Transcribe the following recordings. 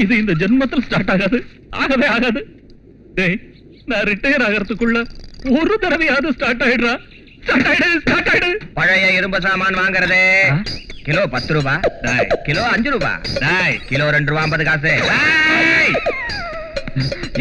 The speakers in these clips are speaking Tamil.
இது இந்த ஜென்மத்தில் ஸ்டார்ட் ஆகாது, ஆகவே ஆகாது. டேய், நான் ரிட்டையர் ஆகிறதுக்குள்ள ஒரு தடவையாவது ஸ்டார்ட் ஆயிடுறா. ஸ்டார்ட் ஆயிடு. பழைய இரும்பு சாமான் வாங்குறது கிலோ 10 ரூபாய், கிலோ 5 ரூபாய், கிலோ 2 ரூபாய் 50 காசு.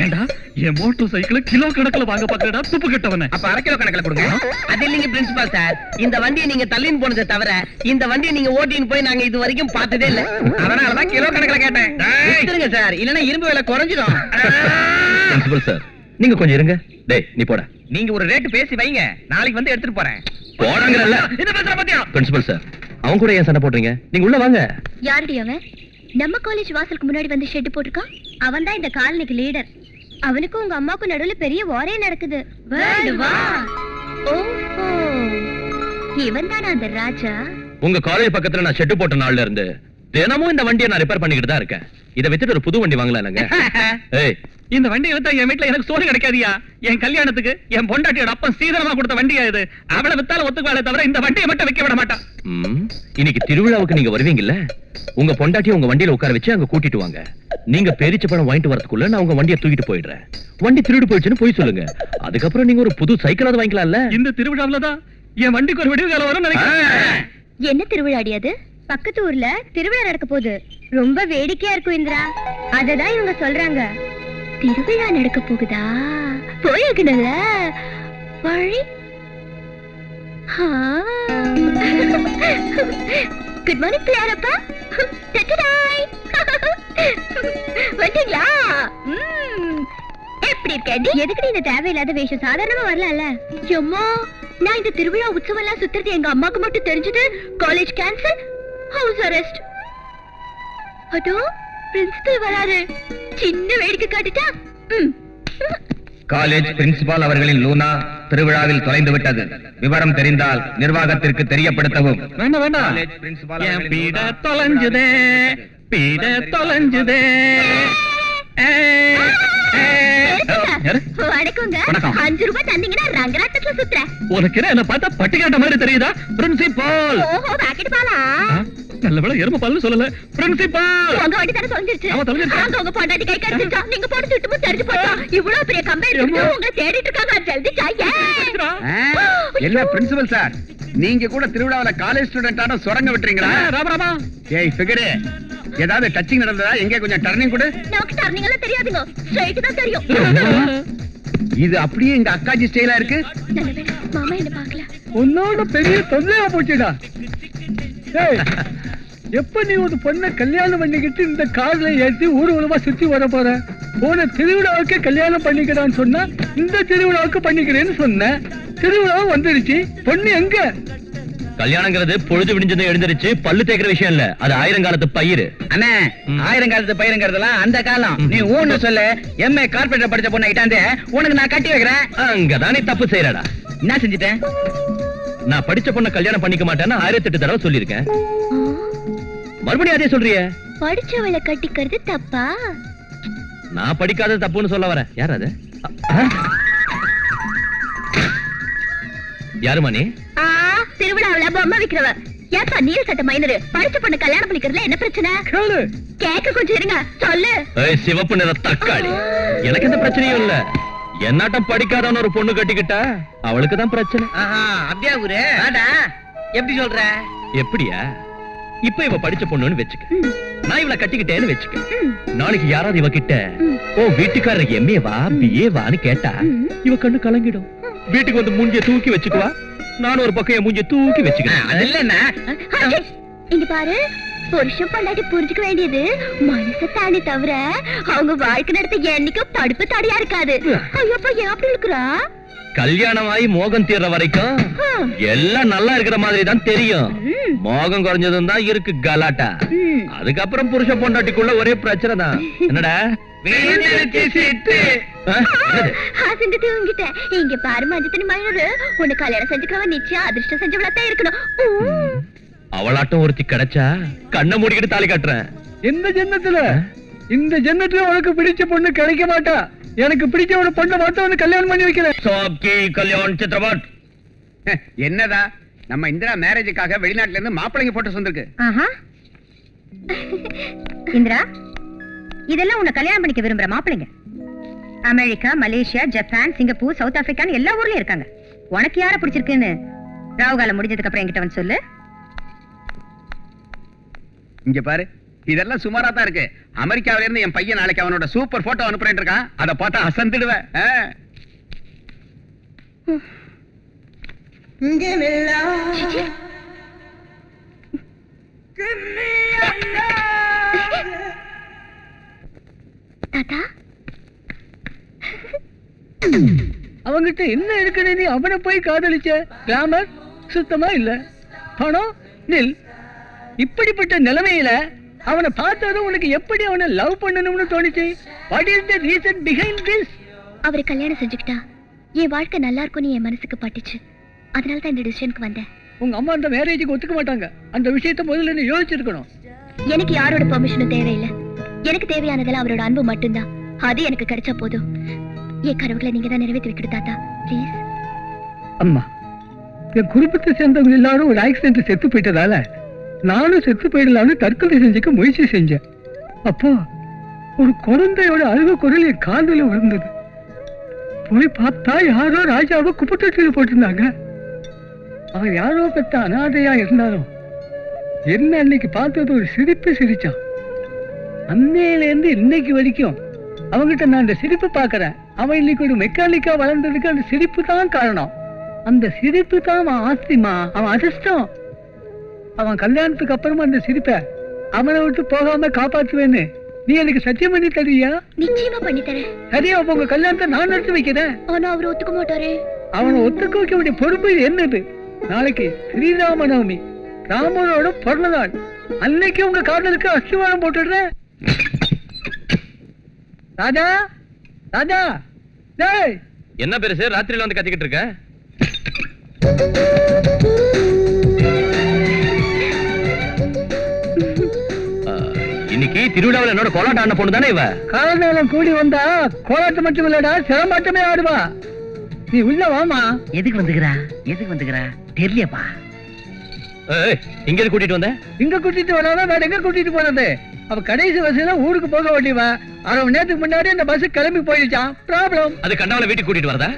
ஏண்டா என் மோட்டார் சைக்கிள் கிலோ கணக்குல வாங்க பாக்கடா, துப்பு கட்டவனே. அப்ப அரை கிலோ கணக்குல கொடுங்க. அது இல்லைங்க பிரின்சிபால் சார், இந்த வண்டியை நீங்க தள்ளின்னு போனதை தவிர இந்த வண்டியை நீங்க ஓட்டின்னு போய் நாங்க இது வரைக்கும் பார்த்ததே இல்ல. அதனாலதான் கிலோ கணக்குல கேட்டேன். வித்துருங்க சார், இல்லன்னா இரும்பு விலை குறைஞ்சிடும். பிரின்சிபல் சார், நீங்க கொஞ்சம் இருங்க. டேய் நீ போட. நீங்க ஒரு ரேட் பேசி வைங்க, நாளைக்கு வந்து எடுத்துட்டு போறேன். போடாங்கறல்ல. என்ன பேசுற பாத்தியா? பிரின்சிபல் சார், அவன் கூட ஏன் சண்டை போடுறீங்க? நீங்க உள்ள வாங்க. யாருடி அவன்? நம்ம காலேஜ் வாசலுக்கு முன்னாடி வந்து ஷெட் போட்டுருக்கான். அவன் தான் இந்த காலனிக்கு லீடர். அவனுக்கும் உங்க அம்மாவுக்கும் நடுவுல பெரிய வாரே நடக்குது. ஓஹோ, இவன் தானா அந்த ராஜா? உங்க காலேஜ் பக்கத்துல நான் ஷெட் போட்ட நாள்ல இருந்து தினமும் இந்த வண்டியை நான் ரிப்பேர் பண்ணிக்கிட்டு தான் இருக்கேன். இதை வித்துட்டு ஒரு புது வண்டி வாங்கலாம் இல்லங்க? ஏய், இந்த வண்டியை வித்தா என் வீட்டுல எனக்கு சோறு கிடைக்காதியா? என் கல்யாணத்துக்கு என் பொண்டாட்டியோட அப்பன் சீதனமா கொடுத்த வண்டியா இது. அவளை வித்தாலும் ஒத்துக்குவாளே தவிர இந்த வண்டியை மட்டும் விக்க விட மாட்டான். இன்னைக்கு திருவிழாவுக்கு நீங்க வருவீங்கல்ல, உங்க பொண்டாட்டியை உங்க வண்டியில உட்கார வச்சு அங்க கூட்டிட்டு வாங்க. நீங்க பேரிச்ச பழம் வாங்கிட்டு வரதுக்குள்ள நான் உங்க வண்டியை தூக்கிட்டு போயிடுறேன். வண்டி திருடு போயிடுச்சுன்னு போய் சொல்லுங்க. அதுக்கப்புறம் நீங்க ஒரு புது சைக்கிளாவது வாங்கிக்கலாம்ல. இந்த திருவிழாவிலதான் என் வண்டிக்கு ஒரு விடிவு காலம் வரும் நினைக்கிறேன். என்ன திருவிழாடி அது? பக்கத்து ஊர்ல திருவிழா நடக்க போகுது. ரொம்ப வேடிக்கையா இருக்கும் இந்திரா. அததான் இவங்க சொல்றாங்க. திருவிழா நடக்க போகுதா? போயிருக்கணும்ல வழி. குட் மார்னிங் பிள்ளையாரப்பா. வந்துங்களா? எப்படி இருக்கேன்? எதுக்கு இந்த தேவையில்லாத வேஷம்? சாதாரணமா வரலாம்ல. அம்மா, நான் இந்த திருவிழா உற்சவம் எல்லாம் சுத்துறது எங்க அம்மாக்கு மட்டும் தெரிஞ்சது காலேஜ் கேன்சல், ஹவுஸ் அரெஸ்ட். அதோ பிரின்சிபல் வராரு. சின்ன வேடிக்கை காட்டிட்டா. காலேஜ் பிரின்சிபால் அவர்களின் லூனா திருவிழாவில் தொலைந்து விட்டது. விவரம் தெரிந்தால் நிர்வாகத்திற்கு தெரியப்படுத்தவும். வேண்டாம். காலேஜ் பிரின்சிபால் என் பீட தொலைஞ்சுதே, பீட தொலைஞ்சுதே. வணக்கங்க. 5 ரூபாய் தந்தீங்கன்னா ரங்கராட்டத்துல சுத்துறேன். உனக்கு என்ன பார்த்தா பட்டிக்காட்ட மாதிரி தெரியுதா? பிரின்சிபால். ஓஹோ, பாக்கெட் பாலா? நல்லவேளை எருமை பால்னு சொல்லல. பிரின்சிபால். உங்க வண்டி தானே தொலைஞ்சிருச்சு. அங்க உங்க பொண்டாட்டி கை கடிச்சிட்டா. நீங்க போட்டு சுட்டுமு தெரிஞ்சு போட்டா. இவ்வளவு பெரிய கம்பெனி உங்களை தேடிட்டு இருக்காங்க. ஜல்தி ஜாயே. என்ன பிரின்சிபல் சார், நீங்க கூட திருவிழாவில காலேஜ் ஸ்டூடெண்டான சுரங்க விட்டுறீங்களா? ராமராமா. ஏய் ஃபிகரே, ஏதாவது டச்சிங் நடந்ததா? எங்க கொஞ்சம் டர்னிங் கொடு. நமக்கு டர்னிங் எல்லாம் தெரியாதுங்க, ஸ்ட்ரைட் தான் தெரியும். இது அப்படியே இந்த அக்காஜி ஸ்டைலா இருக்கு. மாமா என்ன பார்க்கல. உன்னோட பெரிய தொல்லையா போச்சுடா. எப்ப நீ ஒரு பொண்ணை கல்யாணம் பண்ணிக்கிட்டு இந்த கார்ல ஏற்றி ஊர்வலமா சுத்தி வர போற? போன திருவிழாவுக்கு கல்யாணம் பண்ணிக்கிறான்னு சொன்னா இந்த திருவிழாவுக்கு பண்ணிக்கிறேன்னு சொன்ன. திருவிழாவும் வந்துருச்சு, பொண்ணு எங்க? கல்யாணங்கிறது பொழுது விடிஞ்சதும் எழுந்திருச்சு பல்லு தேய்க்கிற விஷயம் இல்ல, அது 1000 காலத்து பயிர். அண்ணே, 1000 காலத்து பயிருங்கிறதெல்லாம் அந்த காலம். நீ ஊன்னு சொல்லு. எம்ஏ கார்பரேட்டர் படிச்ச பொண்ணை கிட்டாந்து உனக்கு நான் கட்டி வைக்கிறேன். அங்கதானே தப்பு செய்யறடா. என்ன செஞ்சுட்டேன்? நான் படிச்ச பொண்ணை கல்யாணம் பண்ணிக்க மாட்டேன்னு 1008 தடவை சொல்லிருக்கேன். மறுபடியும் அதே சொல்றிய? படிச்சவளை கட்டிக்கிறது தப்பா? நான் படிக்காத தப்புன்னு சொல்ல வரேன். யார் அது? யாருமா நீ? திருவிழாவில பொம்மை விக்கிறவ. ஏப்பா நீல் சட்ட மைனரு, படிச்ச பொண்ணு கல்யாணம் பண்ணிக்கிறதுல என்ன பிரச்சனை? கேக்க கொஞ்சம் இருங்க, சொல்லு. சிவப்பு நிற தக்காளி. எனக்கு எந்த பிரச்சனையும் இல்ல. என்னாட்டம் படிக்காதவன ஒரு பொண்ணு கட்டிக்கிட்டா அவளுக்கு தான் பிரச்சனை. அப்படியா ஊரு? எப்படி சொல்ற? எப்படியா? இப்ப இவ படிச்ச பொண்ணுன்னு வெச்சுக்க, நான் இவளை கட்டிக்கிட்டேன்னு வெச்சுக்க. நாளைக்கு யாராவது இவ கிட்ட ஓ வீட்டுக்காரர் எம்ஏ வா பிஏ வான்னு கேட்டா இவ கண்ணு கலங்கிடும். வீட்டுக்கு வந்து மூஞ்சிய தூக்கி வச்சுக்குவா. நானும் ஒரு பக்கம் என் மூஞ்சிய தூக்கி வச்சுக்கிறேன். அது இல்ல. இங்க பாரு, புருஷன் பொண்டாட்டி புரிஞ்சுக்க வேண்டியது மனச தானே தவிர அவங்க வாழ்க்கை நடத்த என்னைக்கும் படுப்பு தடையா இருக்காது. ஐயோப்பா, ஏன் அப்படி இருக்கிறா? கல்யாணம் ஆகி மோகம் தீர்ற வரைக்கும் எல்லாம் நல்லா இருக்கிற மாதிரி தான் தெரியும். மோகம் குறைஞ்சதும் தான் இருக்கு கலாட்டா. அதுக்கப்புறம் புருஷ பொண்டாட்டிக்குள்ள ஒரே பிரச்சனை தான். என்னடா இங்க பாரு மஞ்சத்தனி மயிறு, உன்னை கல்யாணம் செஞ்சுக்கிறவன் நிச்சயம் அதிர்ஷ்டம் செஞ்சவளத்தான் இருக்கணும். அவளாட்டம் ஒருத்தி கிடைச்சா கண்ணை மூடிக்கிட்டு தாலி கட்டுறேன். இந்த ஜென்மத்துல உனக்கு பிடிச்ச பொண்ணு கிடைக்க மாட்டா. எனக்கு பிடிச்ச ஒரு பொண்ணை மட்டும் கல்யாணம் பண்ணி வைக்கிறேன். கல்யாண் சித்ரபாட். என்னதா நம்ம இந்திரா மேரேஜுக்காக வெளிநாட்டுல இருந்து மாப்பிள்ளைங்க போட்டு வந்திருக்கு. இந்திரா, இதெல்லாம் உன்னை கல்யாணம் பண்ணிக்க விரும்புற மாப்பிள்ளைங்க. America, Malaysia, Japan, Singapore, South ஆப்பிரிக்கான்னு எல்லா ஊர்லயும் இருக்காங்க. உனக்கு யார பிடிச்சிருக்குன்னு ராவுகாலம் முடிஞ்சதுக்கு அப்புறம் என்கிட்ட வந்து சொல்லு. இங்க பாரு, இதெல்லாம் சுமாரா தான் இருக்கு. அமெரிக்காவில இருந்து என் பையன் நாளைக்கு அவனோட சூப்பர் போட்டோ அனுப்புறேன் இருக்கான். அதை பார்த்தா அசந்துடுவேன். தாத்தா, அவங்கிட்ட என்ன இருக்குன்னு நீ அவனை போய் காதலிச்ச? கிளாமர் சுத்தமா இல்ல, பணம் நில். இப்படிப்பட்ட நிலைமையில அவனை பார்த்ததும் உனக்கு எப்படி அவனை லவ் பண்ணணும்னு தோணுச்சு? What is the reason behind this? அவரை கல்யாணம் செஞ்சுக்கிட்டா என் வாழ்க்கை நல்லா இருக்கும்னு என் மனசுக்கு பட்டுச்சு. அதனால தான் இந்த டிசிஷனுக்கு வந்தேன். உங்க அம்மா அந்த மேரேஜுக்கு ஒத்துக்க மாட்டாங்க. அந்த விஷயத்தை முதல்ல நீ யோசிச்சிருக்கணும். எனக்கு யாரோட பெர்மிஷனும் தேவையில்லை. எனக்கு தேவையானதெல்லாம் அவரோட அன்பு மட்டும்தான். அது எனக்கு கிடைச்சா போதும். என் கனவுகளை நீங்க தான் நிறைவேற்றி வைக்கணும் தாத்தா, ப்ளீஸ். அம்மா, என் குடும்பத்தை சேர்ந்தவங்க எல்லாரும் ஒரு ஆக்சிடென்ட் செத்து போயிட்டதால நானும் செத்து போயிடலாம்னு தற்கொலை செஞ்சுக்க முயற்சி செஞ்சேன். அப்போ ஒரு குழந்தையோட அழுக குரல் என் காதுல விழுந்தது. போய் பார்த்தா யாரோ ராஜாவை குப்பத்தொட்டியில் போட்டிருந்தாங்க. அவன் யாரோ பெத்த அனாதையா இருந்தாலும் என்ன அன்னைக்கு பார்த்தது ஒரு சிரிப்பு சிரிச்சான். அன்னையிலேருந்து இன்னைக்கு வரைக்கும் அவங்கிட்ட நான் அந்த சிரிப்பு பார்க்கறேன். அவன் இன்னைக்கு ஒரு மெக்கானிக்கா வளர்ந்ததுக்கு அந்த சிரிப்பு தான் காரணம். அந்த சிரிப்பு தான் அவன் ஆஸ்திமா, அவன் அதிர்ஷ்டம். அவன் கல்யாணத்துக்கு அப்புறமா அந்த சிரிப்பை அவனை விட்டு போகாம காப்பாற்றுவேன்னு நீ எனக்கு சத்தியம் பண்ணி தருவியா? நிச்சயமா பண்ணி தரேன். சரியா? அப்ப உங்க கல்யாணத்தை நான் நடத்தி வைக்கிறேன். ஆனா அவர் ஒத்துக்க மாட்டாரே. அவனை ஒத்துக்க வைக்க வேண்டிய பொறுப்பு என்னது? நாளைக்கு ஸ்ரீராம நவமி, ராமனோட பிறந்த நாள். அன்னைக்கு உங்க காதலுக்கு அஸ்திவாரம் போட்டுடுறேன். ராஜா, ராஜா, டேய். என்ன பெருசு ராத்திரியில வந்து கத்திக்கிட்டு இருக்க? இன்னைக்கு திருவிழாவில் என்னோட கோலாட்டம் ஆன பொண்ணு தானே இவ? காலநேரம் கூடி வந்தா கோலாட்டம் மட்டும் இல்லடா, சிரமாட்டமே ஆடுவா. நீ உள்ள வாமா. எதுக்கு வந்துக்கிறா? எதுக்கு வந்துக்கிறா தெரியலப்பா. இங்க கூட்டிட்டு வந்த? இங்க கூட்டிட்டு வராதான் வேற எங்க கூட்டிட்டு போறது? அவ கடைசி பஸ்ல ஊருக்கு போக வேண்டியவா. 1/2 மணி நேரத்துக்கு முன்னாடி அந்த பஸ் கிளம்பி போயிடுச்சான். ப்ராப்ளம். அது கண்டவளை வீட்டுக்கு கூட்டிட்டு வரதா?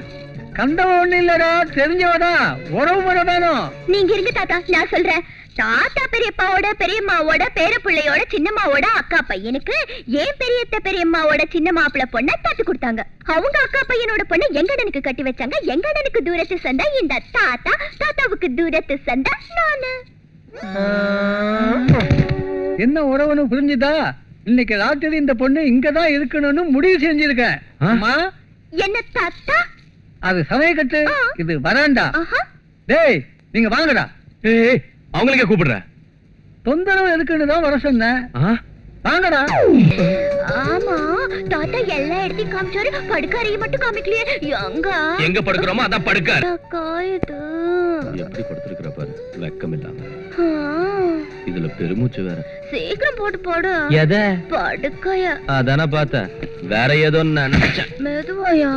கண்டவன் ஒண்ணு இல்லடா, தெரிஞ்சவதா. உறவு முறை வேணும். நீங்க இருங்க தாத்தா, நான் சொல்றேன். தாத்தா பெரியப்பாவோட பெரியம்மாவோட பேரப்பிள்ளையோட சின்னம்மாவோட அக்கா பையனுக்கு ஏன் பெரியத்த பெரியம்மாவோட சின்ன மாப்பிள்ள பொண்ண தட்டு கொடுத்தாங்க. அவங்க அக்கா பையனோட பொண்ணு எங்கடனுக்கு கட்டி வச்சாங்க. எங்கடனுக்கு தூரத்து சந்தா இந்த தாத்தா, தாத்தாவுக்கு தூரத்து சந்தா நானு. என்ன உறவுன்னு புரிஞ்சுதா? இன்னைக்கு ராத்திரி இந்த பொண்ணு இங்கதான் இருக்கணும்னு முடிவு செஞ்சிருக்கேன். அம்மா, என்ன தாத்தா? அது சமயக்கட்டு, இது வராண்டா. டேய், நீங்க வாங்கடா. ஏய், அவங்களுக்கே கூப்பிடுற? தொந்தரவு எதுக்குன்னு தான் வர சொன்னேன். வாங்கடா. ஆமா, தாத்தா எல்லா இடத்தையும் காமிச்சாரு, படுக்காரையும் மட்டும் காமிக்கலையே. எங்க படுக்கிறோமோ அதான் படுக்காரு. காயுது. எப்படி படுத்திருக்கிற பாரு, வெக்கம் இல்லாம. இதுல பெருமூச்சு வேற. சீக்கிரம் போட்டு போடு. எதை? படுக்கைய. அதான பார்த்தேன், வேற ஏதோ நினைச்சேன். மெதுவாயா?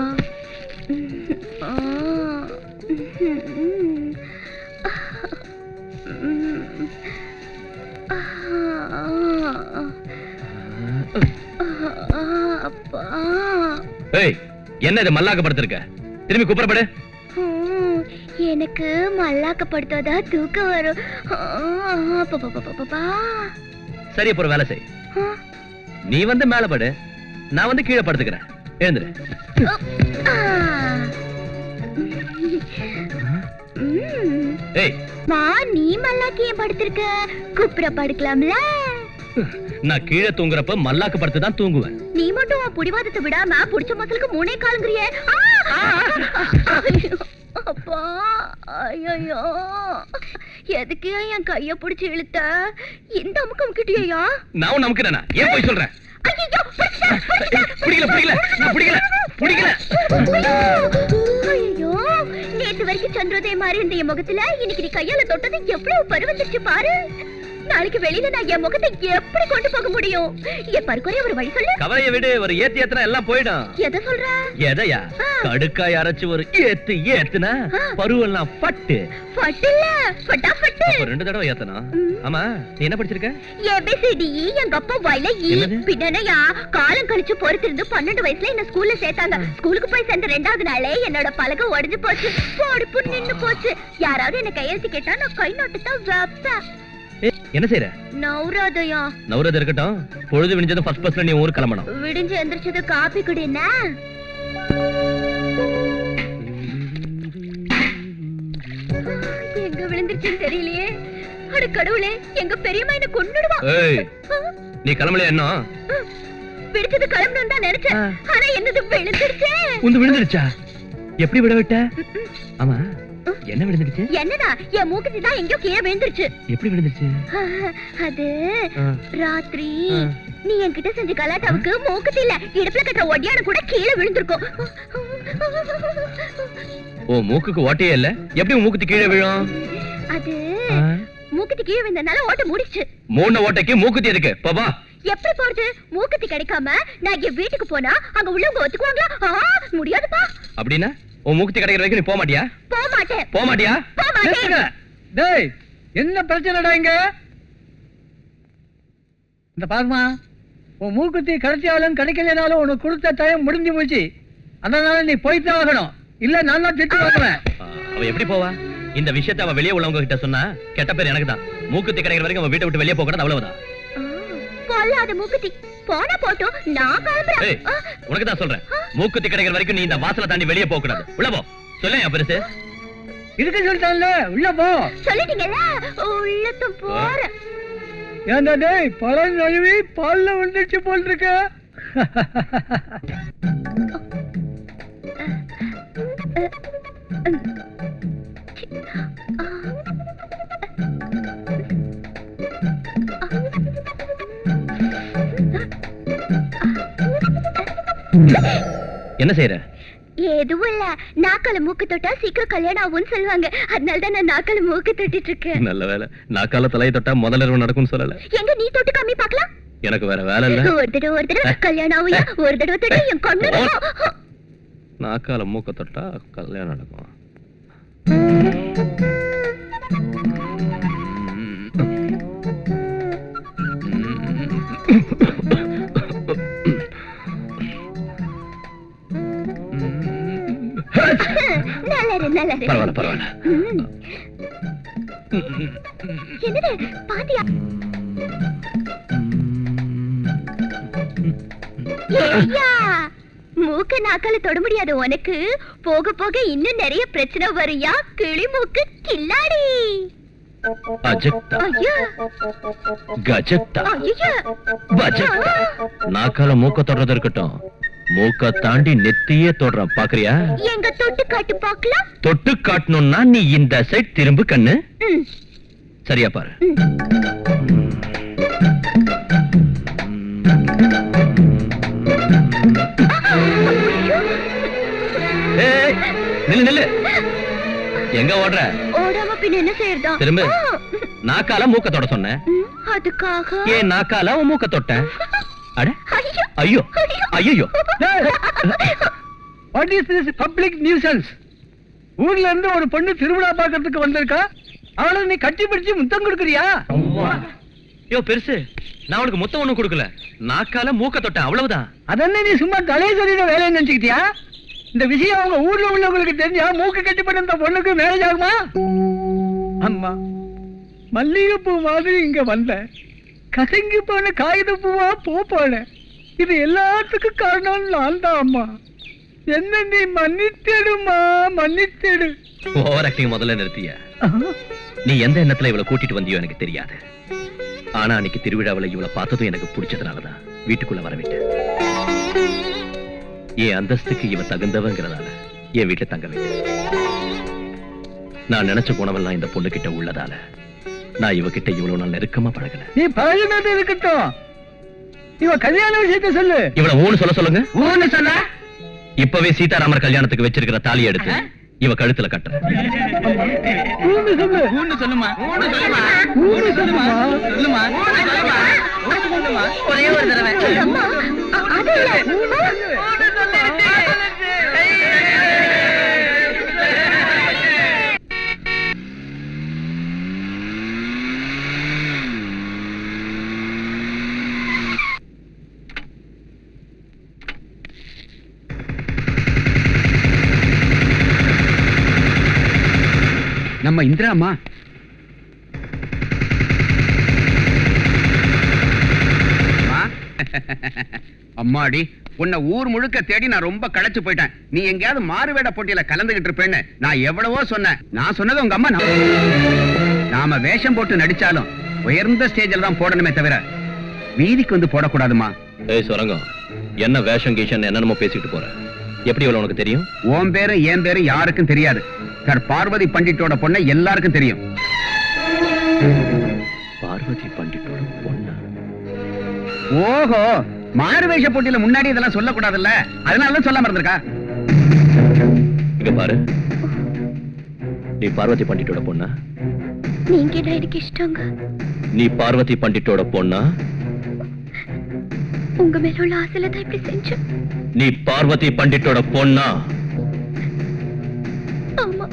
என்ன இது மல்லாக்க படுத்திருக்க? திரும்பி குப்புறப்படு. எனக்கு மல்லாக்க படுத்தாதா தூக்கம் வரும். சரி, அப்புறம் வேலை செய். நீ வந்து மேல படு, நான் வந்து கீழே படுத்துக்கிறேன். எழுந்துரு. மா, நீ மல்லாக்கி ஏன் படுத்திருக்க? குப்புற படுக்கலாம்ல. நான் கீழே தூங்குறப்ப மல்லாக்க படுத்து தான் தூங்குவேன். நீ மட்டும் உன் புடிவாதத்தை விடாம புடிச்ச மசலுக்கு 3 காலுங்கறியே. அப்பா, ஐயோ, எதுக்கு என் கைய பிடிச்சு இழுத்த? இந்த அமுக்கம் கிட்டியா? நான் நமக்குறேனா? ஏன் போய் சொல்றேன்? ஐயோ, நேத்து வரைக்கும் சந்திரோதயம் மாதிரி இருந்த என் முகத்துல இன்னைக்கு நீ கையால தொட்டது எவ்வளவு பருவந்துச்சு பாரு. நாளைக்கு வெளியில நான் என் முகத்தை எப்படி கொண்டு போக முடியும்? என் பருக்குறைய ஒரு வழி சொல்லு. கவலையை விடு, ஒரு ஏத்தி ஏத்துனா எல்லாம் போயிடும். எதை சொல்ற? எதையா? கடுக்காய் அரைச்சு ஒரு ஏத்துனா பருவெல்லாம் பட்டு இல்ல ஃபட்டாஃபட். அப்ப 2 தடவை ஏத்தனா? ஆமா, நீ என்ன படிச்சிருக்க? ABCD எங்க அப்பா வாயில பின்னனையா காலம் கழிச்சு பொறுத்திருந்து 12 வயசுல என்ன ஸ்கூல்ல சேர்த்தாங்க. ஸ்கூலுக்கு போய் சேர்ந்த 2வது நாளே என்னோட பலகை உடைஞ்சு போச்சு. போடுப்பு நின்னு போச்சு. யாராவது என்ன கையெழுத்து கேட்டா நான் கை நோட்டு தான் வைப்பேன். என்ன செய்யற? நௌராதயா. நௌராத இருக்கட்டும், பொழுது விடிஞ்சதும் ஃபர்ஸ்ட் பஸ்ல நீ ஊர் கிளம்பணும். விடிஞ்சு எந்திரிச்சது காபி குடினா? எங்க விழுந்துருச்சுன்னு தெரியலையே. அட கடவுளே, எங்க பெரியம்மா என்ன கொன்னுடுவா. ஏய், நீ கிளம்பலையா? என்ன விடிச்சது கிளம்பணும் தான் நினைச்சேன். ஆனா என்னது விழுந்துருச்சே. உந்து விழுந்துருச்சா? எப்படி விட விட்ட? ஆமா, என்ன விழுந்துருச்சு? என்னடா, என் மூக்குத்தி தான் எங்கயோ கீழே விழுந்துருச்சு. எப்படி விழுந்துருச்சு? அது ராத்திரி நீ என்கிட்ட செஞ்ச கலாட்டாவுக்கு மூக்குத்தி இல்ல, இடுப்புல கட்டுற ஒடியான கூட கீழே விழுந்திருக்கும். ஓ, மூக்குக்கு ஓட்டையே இல்ல, எப்படி மூக்குத்தி கீழே விழும்? அது மூக்குத்தி கீழே விழுந்தனால ஓட்ட மூடிச்சு. மூணு ஓட்டைக்கு மூக்குத்தி எதுக்கு? பாபா, எப்படி போறது? மூக்குத்தி கிடைக்காம நான் என் வீட்டுக்கு போனா அங்க உள்ளவங்க ஒத்துக்குவாங்களா? முடியாதுப்பா. அப்படின்னா உன் மூக்குத்தி கிடைக்கிற வரைக்கும் நீ போக மாட்டியா? போக மாட்டேன். போக மாட்டியா? போக மாட்டேன். டேய், என்ன பிரச்சனைடா இங்க? இந்த பாருமா, உன் மூக்குத்தி கிடைச்சாலும் கிடைக்கலனாலும் உனக்கு கொடுத்த டைம் முடிஞ்சு போச்சு. அதனால நீ போய்தான் ஆகணும். இல்ல நான் தான் திட்டு வாங்குவேன். அவ எப்படி போவா? இந்த விஷயத்தை அவ வெளியே உள்ளவங்க கிட்ட சொன்னா கெட்ட பேர் எனக்கு தான். மூக்குத்தி கிடைக்கிற வரைக்கும் அவன் வீட்டை விட்டு வெளியே போக கூடாது, அவ்வளவுதான். பொல்லாத மூக்குத்தி போனா போட்டும், நான் கிளம்புறேன். உனக்கு தான் சொல்றேன், மூக்குத்தி கிடைக்கிற வரைக்கும் நீ இந்த வாசலை தாண்டி வெளியே போக கூடாது. உள்ள போ. சொல்ல என் பெருசு இருக்க சொல்லிட்டான்ல, உள்ள போ. சொல்லிட்டீங்கல்ல, உள்ளத்தும் போறேன். ஏன்டா டேய், பழம் நழுவி பால்ல வந்துச்சு போல் இருக்க. என்ன செய்யற? எதுவும் இல்ல, நாக்கால மூக்கு தொட்டா சீக்கிரம் கல்யாணம் ஆகும்னு சொல்லுவாங்க. அதனாலதான் நான் நாக்கால மூக்கு தொட்டிட்டு இருக்கேன். நல்ல வேலை, நாக்கால தலையை தொட்டா முதல்ல இரவு நடக்கும்னு சொல்லல. எங்க நீ தொட்டு காமி பார்க்கலாம். எனக்கு வேற வேலை இல்ல. ஒரு தடவை கல்யாணம் ஆகும். ஒரு தடவை தொட்டா என் கண்ணு. நாக்கால மூக்க தொட்டா கல்யாணம் நடக்கும். பரவாயில்ல பரவாயில்ல. என்னது பாத்தியா? மூக்க நாக்கால தொட முடியாது உனக்கு. போக போக இன்னும் நிறைய பிரச்சனை வரையா. கிளி மூக்கு கில்லாடி. அஜக்தா, ஐயா, கஜக்தா, ஐயா, பஜக்தா. நாக்கால மூக்க தொடுறது இருக்கட்டும், மூக்க தாண்டி நெத்தியே தொடுறேன், பாக்குறியா? எங்க தொட்டு காட்டு பாக்கலாம். தொட்டு காட்டணும்னா நீ இந்த சைட் திரும்பு கண்ணு. சரியா பாரு. நில்லு நில்லு. எங்க ஓடுற? ஓடாம பின்ன என்ன செய்யறதா? திரும்ப. நாக்கால மூக்க தொட சொன்னேன், அதுக்காக ஏன் நாக்கால உன் மூக்க தொட்ட? அட ஐயோ ஐயோ ஐயோ. What is this public nuisance? ஊர்ல இருந்து ஒரு பொண்ணு திருவிழா பார்க்கிறதுக்கு வந்திருக்கா. அவளை நீ கட்டி பிடிச்சு முத்தம் கொடுக்கறியா? யோ பெருசு, நான் உனக்கு முத்தம் ஒண்ணும் கொடுக்கல, நாக்கால மூக்க தொட்டேன், அவ்வளவுதான். அதென்ன நீ சும்மா தலையை சொல்லிட வேலையை நினைச்சுக்கிட்டியா? இந்த விஷயம் அவங்க ஊர்ல உள்ளவங்களுக்கு தெரிஞ்சா மூக்கு கட்டி பண்ண இந்த பொண்ணுக்கு மேரேஜ் ஆகுமா? அம்மா, மல்லிகைப்பூ மாதிரி இங்க வந்த, கசங்கி போன காகித பூவா போன. இது எல்லாத்துக்கும் காரணம் நான் தான் அம்மா. என்ன நீ மன்னிச்சிடுமா, மன்னிச்சிடு. ஓவர் ஆக்டிங் முதல்ல நிறுத்திய. நீ எந்த எண்ணத்துல இவளை கூட்டிட்டு வந்தியோ எனக்கு தெரியாது. ஆனா அன்னைக்கு திருவிழாவில் இவளை பார்த்ததும் எனக்கு பிடிச்சதுனாலதான் வீட்டுக்குள்ள வரவிட்டேன். என் அந்தஸ்துக்கு இவ தகுந்தவங்கிறதால என் வீட்டுல தங்க வைத்தேன். நான் நினைச்ச குணமெல்லாம் இந்த பொண்ணு கிட்ட உள்ளதால நான் இவகிட்ட இவ்வளவு நாள் நெருக்கமா பழகல. நீ பழகினது இருக்கட்டும், இவ கல்யாண விஷயத்தை சொல்லு. இவளை ஊன்னு சொல்ல சொல்லுங்க. ஊன்னு சொல்ல. இப்பவே சீதாராமர் கல்யாணத்துக்கு வச்சிருக்கிற தாலி எடுத்து இவ கழுத்துல கட்டுறேன். ஊன்னு சொல்லு. ஊன்னு சொல்லுமா ஊன்னு சொல்லுமா. சொல்லுமா ஒரே ஒரு தடவை அம்மா, அது இல்ல. நம்ம இந்திரா அம்மா. அம்மாடி, உன்னை ஊர் முழுக்க தேடி நான் ரொம்ப களைச்சு போயிட்டேன். நீ எங்கேயாவது மாறுவேட போட்டியில கலந்துகிட்டு இருப்பேன்னு நான் எவ்வளவோ சொன்னேன். நான் சொன்னது உங்க அம்மா. நாம வேஷம் போட்டு நடிச்சாலும் உயர்ந்த ஸ்டேஜில் தான் போடணுமே தவிர வீதிக்கு வந்து போடக்கூடாதுமா. ஏய் சுரங்கம், என்ன வேஷம் கீஷன் என்னென்னமோ பேசிட்டு போற? எப்படி இவ்வளவு உனக்கு தெரியும்? உன் பேரு என் பேரு யாருக்கும் தெரியாது. சார், பார்வதி பண்டிட்டோட பொண்ணை எல்லாருக்கும் தெரியும். பார்வதி பண்டிட்டோட பொண்ணா? ஓஹோ, மாறுவேஷ போட்டியில முன்னாடி இதெல்லாம் சொல்லக்கூடாதுல்ல, அதனால சொல்லாம இருந்திருக்கா. இங்க பாரு, நீ பார்வதி பண்டிட்டோட பொண்ணா? நீங்க என்ன எனக்கு இஷ்டங்க. நீ பார்வதி பண்டிட்டோட பொண்ணா? உங்க மேல உள்ள ஆசையில தான் இப்படி செஞ்சேன். நீ பார்வதி பண்டிட்டோட பொண்ணா? ஆமா.